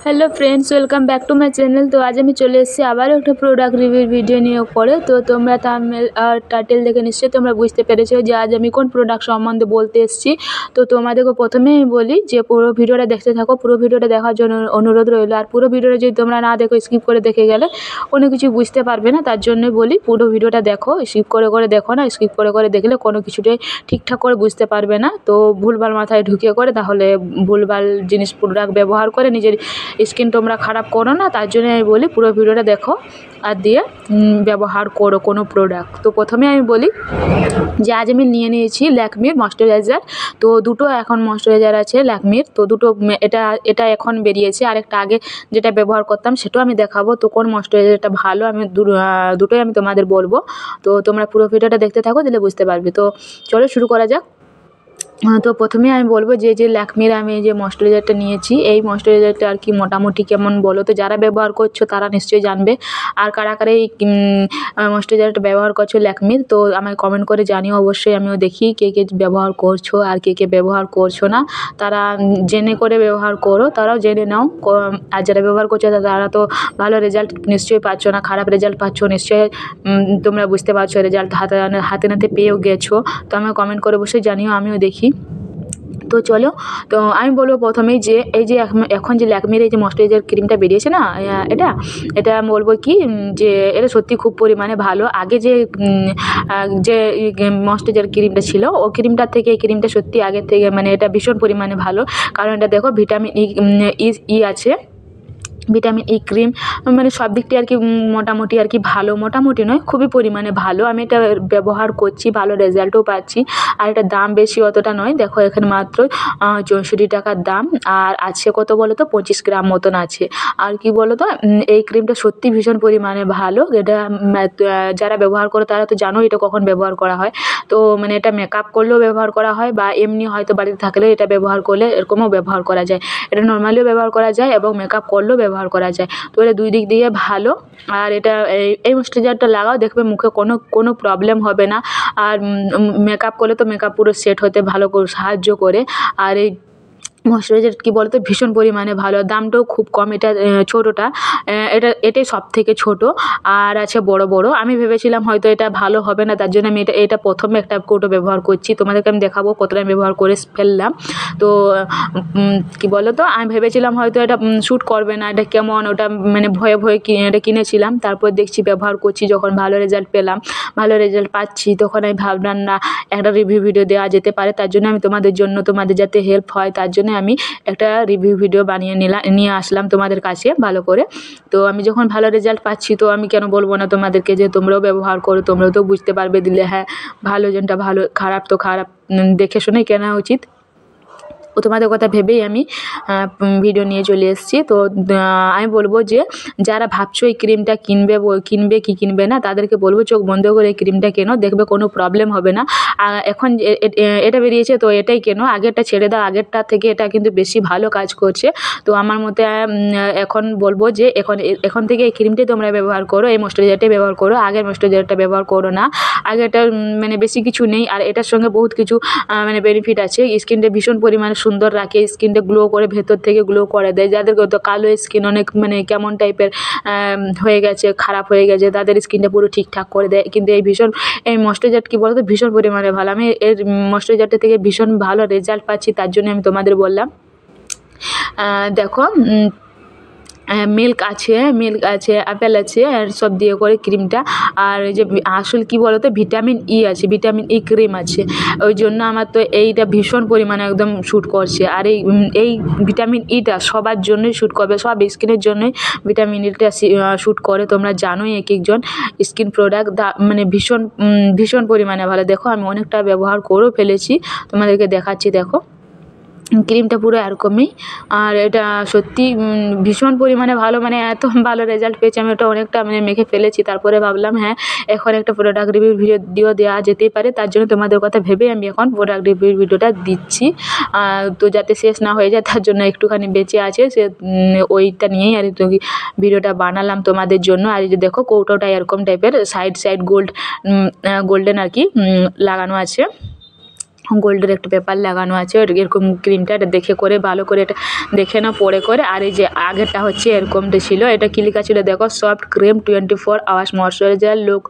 Hello friends, welcome back to my channel. तो आज हमें चले एসেছি আবার একটা প্রোডাক্ট রিভিউ ভিডিও নিয়ে করে। তো তোমরা থাম্বনেল আর টাইটেল দেখে নিশ্চয়ই তোমরা বুঝতে পেরেছো যে আজ আমি কোন প্রোডাক্ট সম্বন্ধে বলতে এসেছি। তো তোমাদেরকে প্রথমেই আমি বলি যে পুরো ভিডিওটা দেখতে থাকো, পুরো ভিডিওটা দেখার জন্য অনুরোধ রইল। আর পুরো ভিডিওটা যদি তোমরা না দেখো, স্কিপ করে দেখে গেলে কোনো কিছু বুঝতে পারবে না, তার জন্যই বলি পুরো ভিডিওটা দেখো। স্কিপ করে দেখো না, স্কিপ করে দেখলে কোনো কিছুটাই ঠিকঠাক করে বুঝতে পারবে না। তো ভুলভাল মাথায় ঢুকিয়ে করে তাহলে ভুলভাল জিনিস প্রোডাক্ট ব্যবহার করে নিজের স্কিন তোমরা খারাপ করো না, তার জন্য আমি বলি পুরো ভিডিওটা দেখো আর দিয়ে ব্যবহার করো কোনো প্রোডাক্ট। তো প্রথমে আমি বলি যে আজ আমি নিয়েছি ল্যাকমির ময়েশ্চারাইজার। তো দুটো এখন ময়েশ্চারাইজার আছে ল্যাকমির। তো দুটো এটা এখন বেরিয়েছে, আরেকটা আগে যেটা ব্যবহার করতাম সেটাও আমি দেখাবো। তো কোন ময়েশ্চারাইজারটা ভালো আমি দুটোই আমি তোমাদের বলবো। তো তোমরা পুরো ভিডিওটা দেখতে থাকো, দিলে বুঝতে পারবে। তো চলো শুরু করা যাক। তো প্রথমে আমি বলবো যে ল্যাকমির আমি যে ময়েশ্চারাইজারটা নিয়েছি, এই ময়েশ্চারাইজারটা আর কি মোটামুটি কেমন বলো তো। যারা ব্যবহার করছো তারা নিশ্চয়ই জানবে। আর কারা এই ময়েশ্চারাইজারটা ব্যবহার করছো ল্যাকমির, তো আমাকে কমেন্ট করে জানিও অবশ্যই। আমিও দেখি কে ব্যবহার করছো আর কে ব্যবহার করছো না। তারা জেনে করে ব্যবহার করো, তারাও জেনে নাও। আর যারা ব্যবহার করছো তারা তো ভালো রেজাল্ট নিশ্চয়ই পাচ্ছ না, খারাপ রেজাল্ট পাচ্ছ নিশ্চয়ই। তোমরা বুঝতে পারছো রেজাল্ট হাতে নাতে পেয়েও গেছো। তো আমাকে কমেন্ট করে অবশ্যই জানিও, আমিও দেখি। তো চলো, তো আমি বলবো প্রথমেই যে এই যে এখন যে ল্যাকমির এই যে ময়েশ্চারাইজার ক্রিমটা বেরিয়েছে না, এটা আমি বলবো কি যে এটা সত্যি খুব পরিমাণে ভালো। আগে যে ময়েশ্চারাইজার ক্রিমটা ছিল, ও ক্রিমটার থেকে এই ক্রিমটা সত্যি আগের থেকে মানে এটা ভীষণ পরিমাণে ভালো। কারণ এটা দেখো ভিটামিন ই আছে, ভিটামিন ই ক্রিম, মানে সব দিক থেকে আর কি মোটামুটি আর কি ভালো, মোটামুটি নয় খুবই পরিমাণে ভালো। আমি এটা ব্যবহার করছি, ভালো রেজাল্টও পাচ্ছি। আর এটা দাম বেশি অতটা নয়, দেখো এখানে মাত্র 64 টাকার দাম। আর আছে কত বলো তো, 25 গ্রাম মতন আছে। আর কি বলো তো, এই ক্রিমটা সত্যি ভীষণ পরিমাণে ভালো। এটা যারা ব্যবহার করে তারা তো জানো এটা কখন ব্যবহার করা হয়। তো মানে এটা মেকআপ করলেও ব্যবহার করা হয়, বা এমনি হয়তো বাড়িতে থাকলেও এটা ব্যবহার করলে এরকমও ব্যবহার করা যায়। এটা নর্মালিও ব্যবহার করা যায় এবং মেকআপ করলেও ব্যবহার করা যায়। তো এটা দুই দিক দিয়ে ভালো। আর এটা এই ময়েশ্চারাইজারটা লাগাও, দেখবে মুখে কোনো প্রবলেম হবে না। আর মেকআপ করলে তো মেকআপ পুরো সেট হতে ভালো করে সাহায্য করে। আর এই ময়েশ্চারাইজার কী বলতো ভীষণ পরিমাণে ভালো, দামটাও খুব কম। এটা ছোটোটা, এটাই সব থেকে ছোটো। আর আছে বড়। আমি ভেবেছিলাম হয়তো এটা ভালো হবে না, তার জন্য আমি এটা প্রথমে একটা কৌটো ব্যবহার করছি। তোমাদেরকে আমি দেখাবো কতটা আমি ব্যবহার করে ফেললাম। তো কী বলো তো, আমি ভেবেছিলাম হয়তো এটা শ্যুট করবে না, এটা কেমন ওটা মানে ভয়ে এটা কিনেছিলাম। তারপর দেখছি ব্যবহার করছি, যখন ভালো রেজাল্ট পেলাম, ভালো রেজাল্ট পাচ্ছি, তখন আমি ভাবলাম না একটা রিভিউ ভিডিও দেওয়া যেতে পারে। তার জন্য আমি তোমাদের যাতে হেল্প হয়, তার জন্য আমি একটা রিভিউ ভিডিও বানিয়ে নিয়ে আসলাম তোমাদের কাছে ভালো করে। তো আমি যখন ভালো রেজাল্ট পাচ্ছি, তো আমি কেন বলবো না তোমাদেরকে যে তোমরাও ব্যবহার করো, তোমরাও তো বুঝতে পারবে দিলে হ্যাঁ ভালো যেটা ভালো, খারাপ তো খারাপ দেখে শুনেই কেনা উচিত। ও তোমাদের কথা ভেবেই আমি ভিডিও নিয়ে চলে এসেছি। তো আমি বলবো যে যারা ভাবছো এই ক্রিমটা কিনবে কি কিনবে না, তাদেরকে বলবো চোখ বন্ধ করে এই ক্রিমটা কেনো, দেখবে কোনো প্রবলেম হবে না। এখন এটা বেরিয়েছে তো এটাই কেনো, আগেরটা ছেড়ে দাও, আগেরটা থেকে এটা কিন্তু বেশি ভালো কাজ করছে। তো আমার মতে এখন বলবো যে এখন থেকে এই ক্রিমটাই তোমরা ব্যবহার করো, এই ময়েশ্চারাইজারটাই ব্যবহার করো, আগের ময়েশ্চারাইজারটা ব্যবহার করো না। আগেটা মানে বেশি কিছু নেই, আর এটার সঙ্গে বহুত কিছু মানে বেনিফিট আছে। স্কিনটা ভীষণ পরিমাণে সুন্দর রাখে, স্কিনটা গ্লো করে, ভেতর থেকে গ্লো করে দেয়। যাদের তো কালো স্কিন অনেক মানে কেমন টাইপের হয়ে গেছে, খারাপ হয়ে গেছে, তাদের স্কিনটা পুরো ঠিকঠাক করে দেয়। কিন্তু এই ময়েশ্চারাইজার কী বলতো ভীষণ পরিমাণে ভালো। আমি এর ময়েশ্চারাইজারটা থেকে ভীষণ ভালো রেজাল্ট পাচ্ছি, তার জন্য আমি তোমাদের বললাম। দেখো মিল্ক আছে, আপেল আছে, আর সব দিয়ে করে ক্রিমটা। আর যে আসল কী বলো তো ভিটামিন ই আছে, ভিটামিন ই ক্রিম আছে, ওই জন্য আমার তো এইটা ভীষণ পরিমাণে একদম শ্যুট করছে। আর এই ভিটামিন ইটা সবার জন্যই শ্যুট করবে, সব স্কিনের জন্যই ভিটামিন ইটা শ্যুট করে। তোমরা জানোই এক একজন স্কিন প্রোডাক্ট মানে ভীষণ পরিমাণে ভালো। দেখো আমি অনেকটা ব্যবহার করেও ফেলেছি, তোমাদেরকে দেখাচ্ছি। দেখো ক্রিমটা পুরো এরকমই। আর এটা সত্যি ভীষণ পরিমাণে ভালো, মানে এত ভালো রেজাল্ট পেয়েছি। আমি ওটা অনেকটা মানে মেখে ফেলেছি, তারপরে ভাবলাম হ্যাঁ এখন একটা প্রোডাক্ট রিভিউ ভিডিও দেওয়া যেতেই পারে। তার জন্য তোমাদের কথা ভেবে আমি এখন প্রোডাক্ট রিভিউ ভিডিওটা দিচ্ছি। তো যাতে শেষ না হয়ে যায়, তার জন্য একটুখানি বেঁচে আছে, সে ওইটা নিয়েই আর ভিডিওটা বানালাম তোমাদের জন্য। আর এই যে দেখো কৌটোটা এরকম টাইপের, সাইড গোল্ডেন আর কি লাগানো আছে। গোল্ডের একটা পেপার লাগানো আছে এরকম ক্রিমটা। এটা দেখে করে ভালো করে এটা দেখে নাও পরে করে। আর এই যে আগেরটা হচ্ছে এরকমটা ছিল, এটা কি লেখা ছিল দেখো, soft cream 24 hours moisturiser look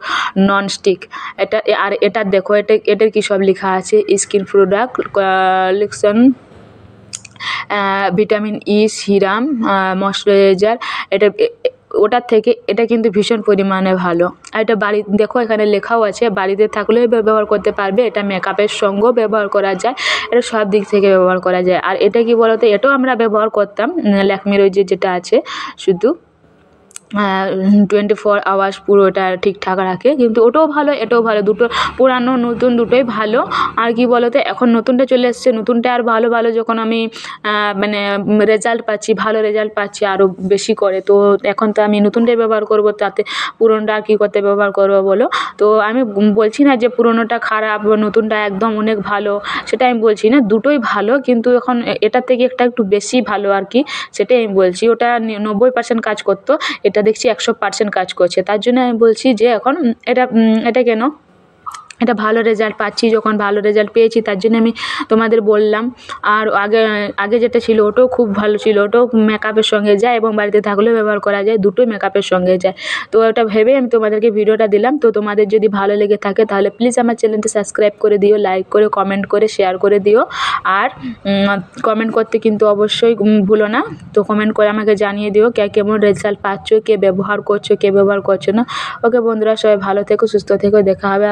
non stick. এটা আর এটা দেখো এটার কি সব লেখা আছে, skin product collection, vitamin E serum, moisturiser. এটা ওটার থেকে এটা কিন্তু ভীষণ পরিমাণে ভালো। আর এটা বাড়ি দেখো এখানে লেখাও আছে, বাড়িতে থাকলেও ব্যবহার করতে পারবে, এটা মেকআপের সঙ্গেও ব্যবহার করা যায়, এটা সব দিক থেকে ব্যবহার করা যায়। আর এটা কি বলতো, এটাও আমরা ব্যবহার করতাম, ল্যাকমির ওই যেটা আছে শুধু 24 আওয়ার্স পুরোটা ঠিকঠাক রাখে, কিন্তু ওটাও ভালো এটাও ভালো, দুটো পুরানো নতুন দুটোই ভালো। আর কি বলতো, এখন নতুনটা চলে এসছে, নতুনটা আর ভালো ভালো যখন আমি মানে রেজাল্ট পাচ্ছি, ভালো রেজাল্ট পাচ্ছি আরও বেশি করে, তো এখন তো আমি নতুনটাই ব্যবহার করব, তাতে পুরোনোটা আর কী করতে ব্যবহার করবো বলো। তো আমি বলছি না যে পুরোনোটা খারাপ নতুনটা একদম অনেক ভালো, সেটা আমি বলছি না, দুটোই ভালো, কিন্তু এখন এটার থেকে একটু বেশি ভালো আর কি, সেটাই আমি বলছি। ওটা 90% কাজ করতো, এটা দেখছি 100% কাজ করছে, তার জন্য আমি বলছি যে এখন এটা কেন, এটা ভালো রেজাল্ট পাচ্ছি, যখন ভালো রেজাল্ট পেয়েছি তার জন্য আমি তোমাদের বললাম। আর আগে যেটা ছিল ওটাও খুব ভালো ছিল, ওটাও মেকআপের সঙ্গে যায় এবং বাড়িতে থাকলেও ব্যবহার করা যায়, দুটোই মেকআপের সঙ্গে যায়। তো ওটা ভেবে আমি তোমাদেরকে ভিডিওটা দিলাম। তো তোমাদের যদি ভালো লেগে থাকে তাহলে প্লিজ আমার চ্যানেলটা সাবস্ক্রাইব করে দিও, লাইক করে কমেন্ট করে শেয়ার করে দিও। আর কমেন্ট করতে কিন্তু অবশ্যই ভুলো না। তো কমেন্ট করে আমাকে জানিয়ে দিও কে কেমন রেজাল্ট পাচ্ছ, কে ব্যবহার করছো কে ব্যবহার করছো না। ওকে বন্ধুরা, সবাই ভালো থেকো, সুস্থ থেকো, দেখা হবে।